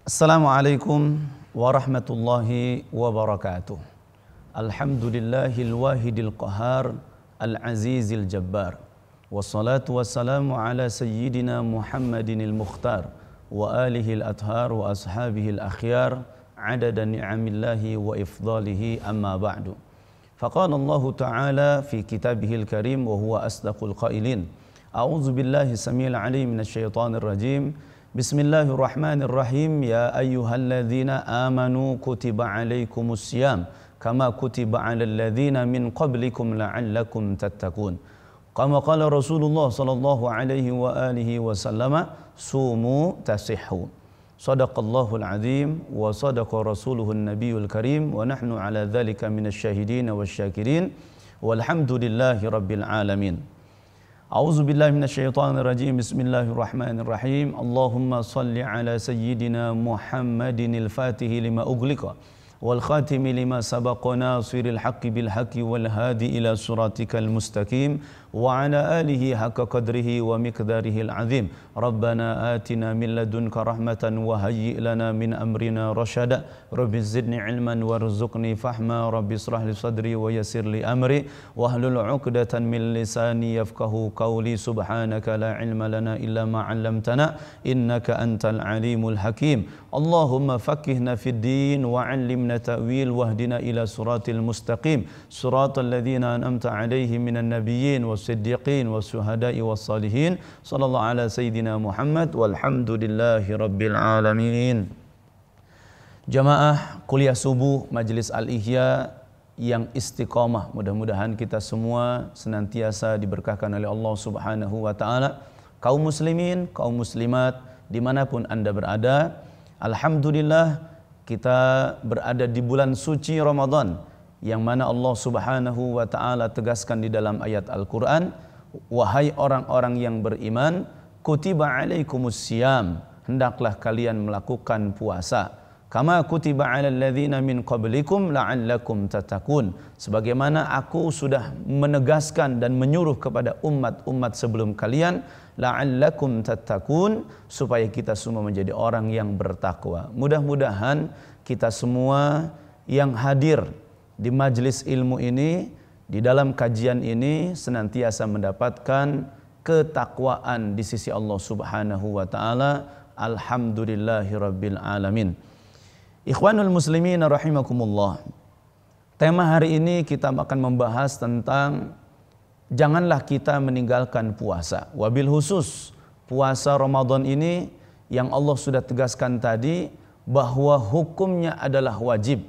Assalamualaikum warahmatullahi wabarakatuh. Alhamdulillahil wahidil qahar, al-azizil jabbar. Wassalatu wassalamu ala sayyidina Muhammadinil mukhtar wa alihil athar wa ashabihil akhyar adada ni'amillahi wa ifdalihi amma ba'du. Faqala Allah Ta'ala fi kitabihil karim wa huwa asdaqul qailin. A'udzu billahi samil alim minasy syaithanir rajim. Bismillahirrahmanirrahim. Ya ayyuhalladzina amanu kutiba alaikumus syiyam kama kutiba alal ladzina min qablikum la'allakum tattaqun. Kama qala Rasulullah sallallahu alaihi wa alihi wasallam, sumu tasihhu. Shadaqallahul azim wa sadaqa rasuluhun nabiyul karim wa nahnu ala dzalika minasy syahidin wasyakirin walhamdulillahi rabbil alamin. A'udzu billahi minasyaitonir rajim. Bismillahirrahmanirrahim. Allahumma shalli ala sayyidina Muhammadinil fatihi lima ughliqa wal khatimi lima sabaqa nasiril haqqi bil haqqi wal hadi ila siratikal mustaqim wa ala alihi haqqa qadrihi wa miqdarihil azim. Rabbana atina min ladunka rahmatan wa hayyi' lana min amrina rasyada. Rabbi zidni ilman warzuqni fahma. Rabbi israh li sadri wa yassir li amri wahlul 'uqdatan min lisani yafqahu qawli. Subhanaka la ilma lana illa ma 'allamtana innaka antal alimul hakim. Allahumma faqqihna fid din wa 'allimna ta'wil wahdina ila siratil mustaqim. Siratal ladzina an'amta 'alaihim minan nabiyyin was-siddiqin was-syuhada'i was-salihin. Sallallahu ala sayyidina Muhammad walhamdulillahi rabbil alamin. Jamaah kuliah subuh Majelis Al-Ihya yang istiqamah, mudah-mudahan kita semua senantiasa diberkahkan oleh Allah Subhanahu wa taala. Kaum muslimin, kaum muslimat dimanapun Anda berada, alhamdulillah kita berada di bulan suci Ramadan yang mana Allah Subhanahu wa taala tegaskan di dalam ayat Al-Qur'an, wahai orang-orang yang beriman, kutiba alaikumus syiyam, hendaklah kalian melakukan puasa. Kama kutiba alal ladzina min qablikum la'allakum tattaqun, sebagaimana aku sudah menegaskan dan menyuruh kepada umat-umat sebelum kalian, la'allakum tattaqun, supaya kita semua menjadi orang yang bertakwa. Mudah-mudahan kita semua yang hadir di majelis ilmu ini, di dalam kajian ini, senantiasa mendapatkan ketakwaan di sisi Allah Subhanahu wa taala. Alhamdulillahirabbil alamin. Ikhwanul muslimin rahimakumullah. Tema hari ini kita akan membahas tentang janganlah kita meninggalkan puasa. Wabil khusus puasa Ramadan ini yang Allah sudah tegaskan tadi bahwa hukumnya adalah wajib.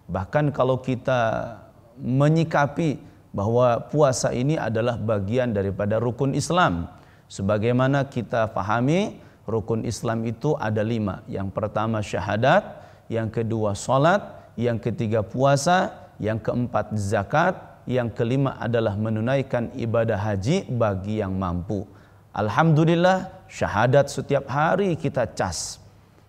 Bahkan kalau kita menyikapi bahwa puasa ini adalah bagian daripada rukun Islam, sebagaimana kita pahami rukun Islam itu ada 5. Yang pertama syahadat, yang kedua salat, yang ketiga puasa, yang keempat zakat, yang kelima adalah menunaikan ibadah haji bagi yang mampu. Alhamdulillah, syahadat setiap hari kita cas,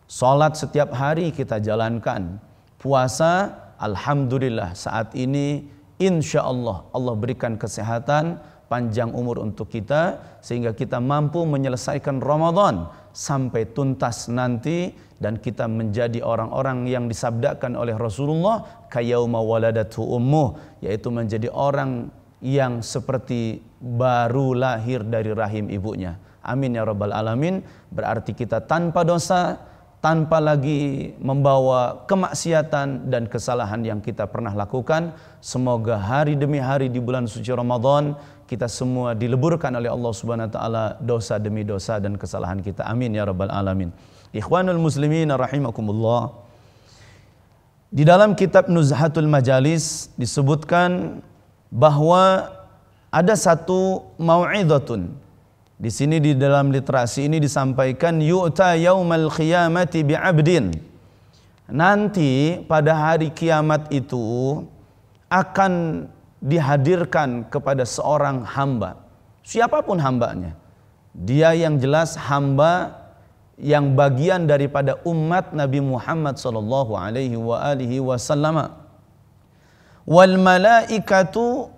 salat setiap hari kita jalankan, puasa alhamdulillah saat ini insya Allah Allah berikan kesehatan, panjang umur untuk kita sehingga kita mampu menyelesaikan Ramadan sampai tuntas nanti, dan kita menjadi orang-orang yang disabdakan oleh Rasulullah kayauma waladatu ummuh, yaitu menjadi orang yang seperti baru lahir dari rahim ibunya. Amin ya rabbal alamin. Berarti kita tanpa dosa, tanpa lagi membawa kemaksiatan dan kesalahan yang kita pernah lakukan. Semoga hari demi hari di bulan suci Ramadan kita semua dileburkan oleh Allah Subhanahu wa taala dosa demi dosa dan kesalahan kita. Amin ya rabbal alamin. Ikhwanul muslimin rahimakumullah. Di dalam kitab Nuzhatul Majalis disebutkan bahwa ada satu mau'idhatun. Di sini di dalam literasi ini disampaikan yu'ta yaumal qiyamati bi'abdin. Nanti pada hari kiamat itu akan dihadirkan kepada seorang hamba, siapapun hambanya. Dia yang jelas hamba yang bagian daripada umat Nabi Muhammad sallallahu alaihi wasallam. Wal malaikatu,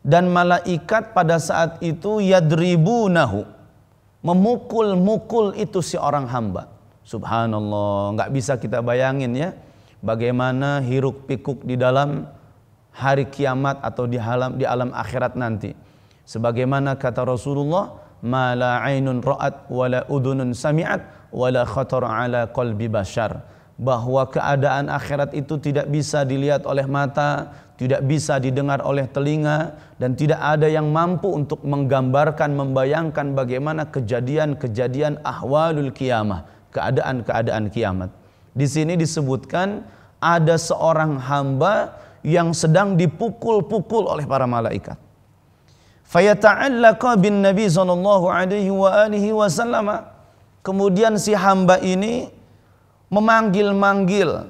dan malaikat pada saat itu yadribunahu, memukul-mukul itu si orang hamba. Subhanallah, nggak bisa kita bayangin ya bagaimana hiruk pikuk di dalam hari kiamat atau di alam akhirat nanti. Sebagaimana kata Rasulullah, ma la ainun ra'at wa la udhunun sami'at wa la khatar ala qalbi bashar, bahwa keadaan akhirat itu tidak bisa dilihat oleh mata, tidak bisa didengar oleh telinga, dan tidak ada yang mampu untuk menggambarkan, membayangkan bagaimana kejadian-kejadian ahwalul qiyamah, keadaan-keadaan kiamat. Di sini disebutkan ada seorang hamba yang sedang dipukul-pukul oleh para malaikat. Fayata'allaqa bin Nabi sallallahu alaihi wa alihi wasallam. Kemudian si hamba ini memanggil-manggil,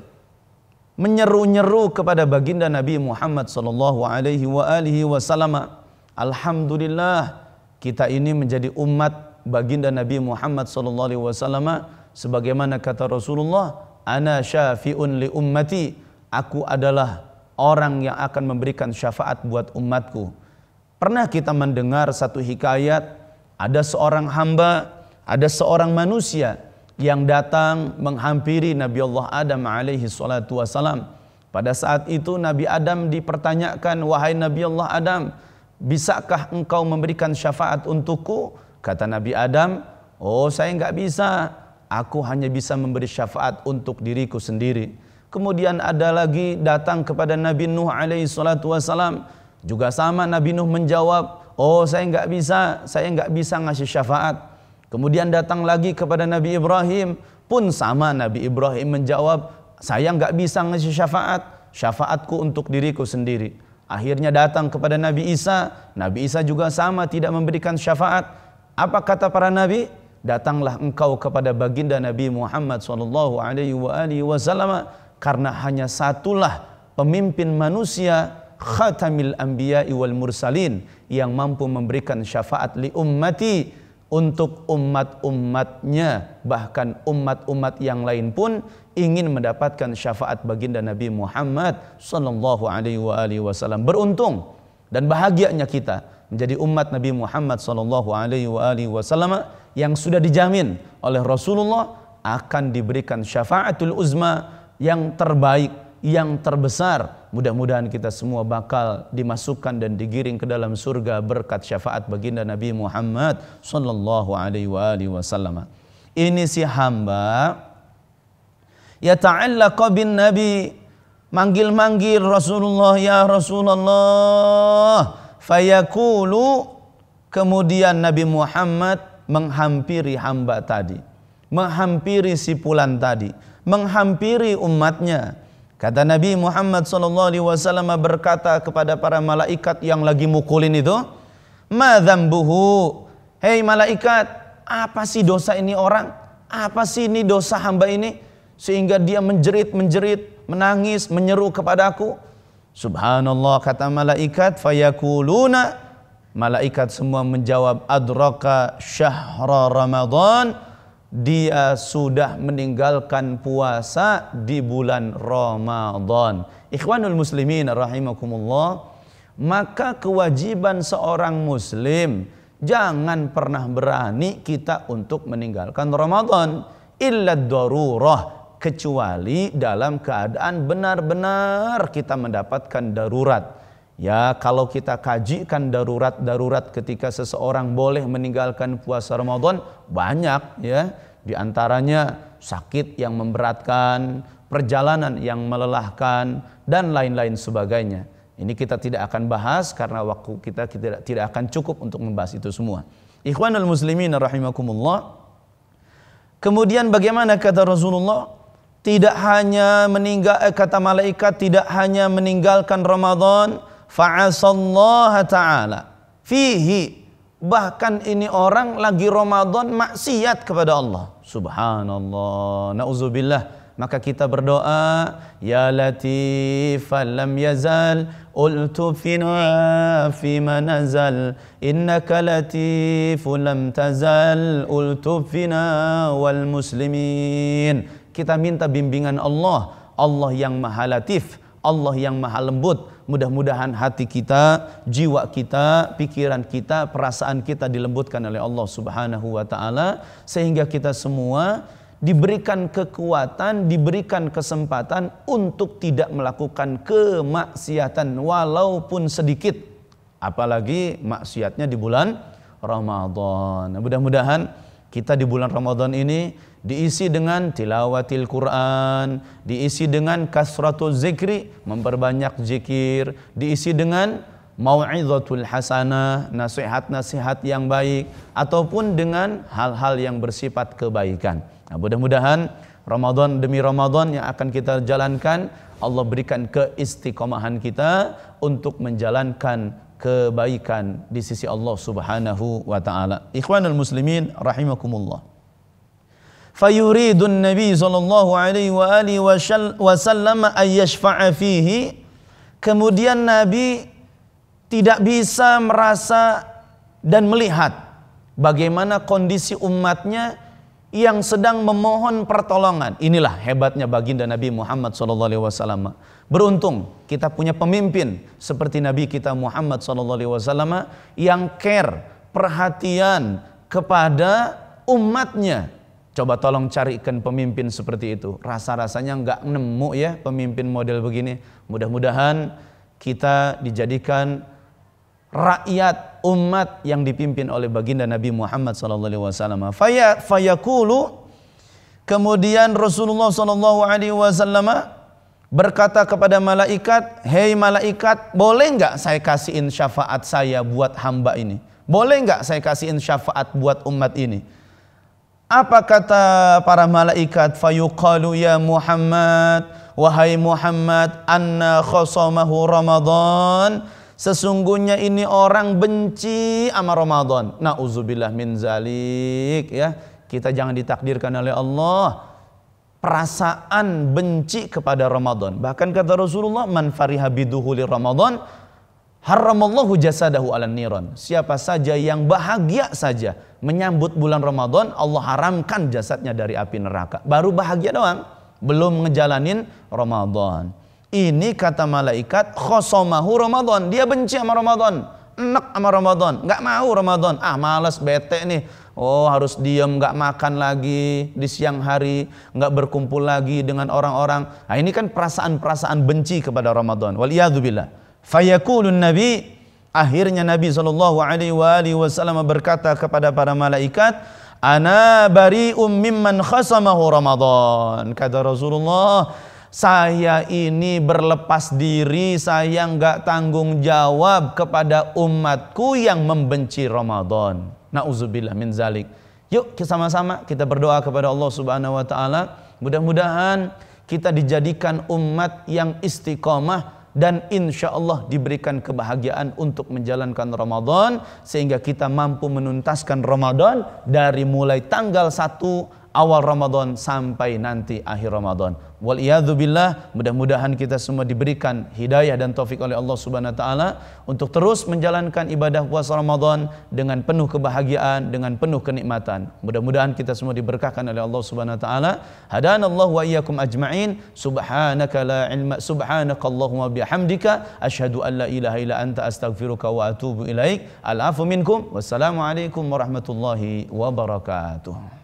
menyeru-nyeru kepada baginda Nabi Muhammad sallallahu alaihi wa alihi wasallam. Alhamdulillah, kita ini menjadi umat baginda Nabi Muhammad sallallahu alaihi wasallam, sebagaimana kata Rasulullah, ana syafi'un li ummati, aku adalah orang yang akan memberikan syafaat buat umatku. Pernah kita mendengar satu hikayat, ada seorang hamba, ada seorang manusia yang datang menghampiri Nabi Allah Adam alaihi salatu wassalam. Pada saat itu Nabi Adam dipertanyakan, wahai Nabi Allah Adam, bisakah engkau memberikan syafaat untukku? Kata Nabi Adam, oh saya enggak bisa, aku hanya bisa memberi syafaat untuk diriku sendiri. Kemudian ada lagi datang kepada Nabi Nuh alaihi salatu wassalam, juga sama Nabi Nuh menjawab, oh saya enggak bisa ngasih syafaat. Kemudian datang lagi kepada Nabi Ibrahim, pun sama Nabi Ibrahim menjawab, saya enggak bisa ngasih syafaat, syafaatku untuk diriku sendiri. Akhirnya datang kepada Nabi Isa juga sama, tidak memberikan syafaat. Apa kata para nabi? Datanglah engkau kepada baginda Nabi Muhammad sallallahu alaihi wasallam, karena hanya satulah pemimpin manusia, khatamil anbiya'i wal mursalin, yang mampu memberikan syafaat li ummati, untuk umat-umatnya, bahkan umat-umat yang lain pun ingin mendapatkan syafaat baginda Nabi Muhammad sallallahu alaihi wasallam. Beruntung dan bahagianya kita menjadi umat Nabi Muhammad sallallahu alaihi wasallam yang sudah dijamin oleh Rasulullah akan diberikan syafaatul uzma, yang terbaik, yang terbesar. Mudah-mudahan kita semua bakal dimasukkan dan digiring ke dalam surga berkat syafaat baginda Nabi Muhammad sallallahu alaihi wasallam. Ini si hamba yata'allaqa bin Nabi, manggil-manggil Rasulullah, ya Rasulullah. Fayaqulu, kemudian Nabi Muhammad menghampiri hamba tadi, menghampiri si fulan tadi, menghampiri umatnya. Kata Nabi Muhammad SAW berkata kepada para malaikat yang lagi mukulin itu, ma dzambuhu, hei malaikat, apa sih dosa ini orang? Apa sih ini dosa hamba ini? Sehingga dia menjerit, menangis, menyeru kepadaku. Subhanallah, kata malaikat, fayaquluna, malaikat semua menjawab, adraka syahra Ramadan, dia sudah meninggalkan puasa di bulan Ramadan. Ikhwanul muslimin rahimakumullah, maka kewajiban seorang muslim, jangan pernah berani kita untuk meninggalkan Ramadan, illa darurah, kecuali dalam keadaan benar-benar kita mendapatkan darurat. Ya, kalau kita kajikan darurat ketika seseorang boleh meninggalkan puasa Ramadan, banyak ya. Di antaranya sakit yang memberatkan, perjalanan yang melelahkan, dan lain-lain sebagainya. Ini kita tidak akan bahas karena waktu kita tidak akan cukup untuk membahas itu semua. Ikhwanul muslimin rahimakumullah. Kemudian bagaimana kata Rasulullah? Tidak hanya kata malaikat, tidak hanya meninggalkan Ramadan, fa'asallaha ta'ala fihi, bahkan ini orang lagi Ramadan maksiat kepada Allah. Subhanallah, na'udzubillah. Maka kita berdoa, ya latif lam yazal ultufina fima nazal, innaka latifun lam tazal ultufina wal muslimin. Kita minta bimbingan Allah, Allah yang maha latif, Allah yang maha lembut. Mudah-mudahan hati kita, jiwa kita, pikiran kita, perasaan kita dilembutkan oleh Allah Subhanahu wa ta'ala, sehingga kita semua diberikan kekuatan, diberikan kesempatan untuk tidak melakukan kemaksiatan walaupun sedikit, apalagi maksiatnya di bulan Ramadan. Nah, mudah-mudahan kita di bulan Ramadan ini diisi dengan tilawatil Quran, diisi dengan kasratul zikri, memperbanyak zikir, diisi dengan mau'izatul hasanah, nasihat-nasihat yang baik, ataupun dengan hal-hal yang bersifat kebaikan. Nah, mudah-mudahan Ramadan demi Ramadan yang akan kita jalankan, Allah berikan keistiqomahan kita untuk menjalankan kebaikan di sisi Allah Subhanahu wa taala. Ikhwanul muslimin rahimakumullah. Fayuridun Nabi sallallahu alaihi wa alihi wasallam ayyashfa'a fihi. Kemudian Nabi tidak bisa merasa dan melihat bagaimana kondisi umatnya yang sedang memohon pertolongan. Inilah hebatnya baginda Nabi Muhammad SAW. Beruntung kita punya pemimpin seperti Nabi kita Muhammad SAW yang care, perhatian kepada umatnya. Coba tolong carikan pemimpin seperti itu. Rasa-rasanya nggak nemu ya pemimpin model begini. Mudah-mudahan kita dijadikan rakyat umat yang dipimpin oleh baginda Nabi Muhammad SAW. Fayaqulu, kemudian Rasulullah SAW berkata kepada malaikat, hei malaikat, boleh nggak saya kasihin syafaat saya buat hamba ini? Boleh nggak saya kasihin syafaat buat umat ini? Apa kata para malaikat? Fayuqalu ya Muhammad, wahai Muhammad, anna khasamahu Ramadan. Sesungguhnya ini orang benci sama Ramadan. Nauzubillah min zalik ya. Kita jangan ditakdirkan oleh Allah perasaan benci kepada Ramadan. Bahkan kata Rasulullah, man fariha biduhuli Ramadan haramallahu jasadahu 'alan niran. Siapa saja yang bahagia saja menyambut bulan Ramadan, Allah haramkan jasadnya dari api neraka. Baru bahagia doang, belum ngejalanin Ramadan. Ini kata malaikat khosamahu Ramadan. Dia benci sama Ramadan, enek sama Ramadan, nggak mau Ramadan. Ah malas, bete nih. Oh harus diam, nggak makan lagi di siang hari, nggak berkumpul lagi dengan orang-orang. Nah ini kan perasaan-perasaan benci kepada Ramadan. Waliyadzubillah. Fayaqulun Nabi, akhirnya Nabi SAW berkata kepada para malaikat, ana bari'um mimman khasamahu Ramadan. Kata Rasulullah, saya ini berlepas diri, saya enggak tanggung jawab kepada umatku yang membenci Ramadan. Nauzubillah min zalik. Yuk sama-sama kita berdoa kepada Allah Subhanahu wa taala, mudah-mudahan kita dijadikan umat yang istiqomah dan insya Allah diberikan kebahagiaan untuk menjalankan Ramadan, sehingga kita mampu menuntaskan Ramadan dari mulai tanggal 1 awal Ramadan sampai nanti akhir Ramadan. Waliyadzubillah, mudah-mudahan kita semua diberikan hidayah dan taufik oleh Allah Subhanahu wa taala untuk terus menjalankan ibadah puasa Ramadan dengan penuh kebahagiaan, dengan penuh kenikmatan. Mudah-mudahan kita semua diberkahkan oleh Allah Subhanahu wa taala. Hadanallahu wa iyyakum ajma'in. Subhanaka la ilma, subhanakallahumma bihamdika asyhadu an la ilaha illa anta astaghfiruka wa atubu ilaik. Al-afu minkum. Wassalamu alaikum warahmatullahi wabarakatuh.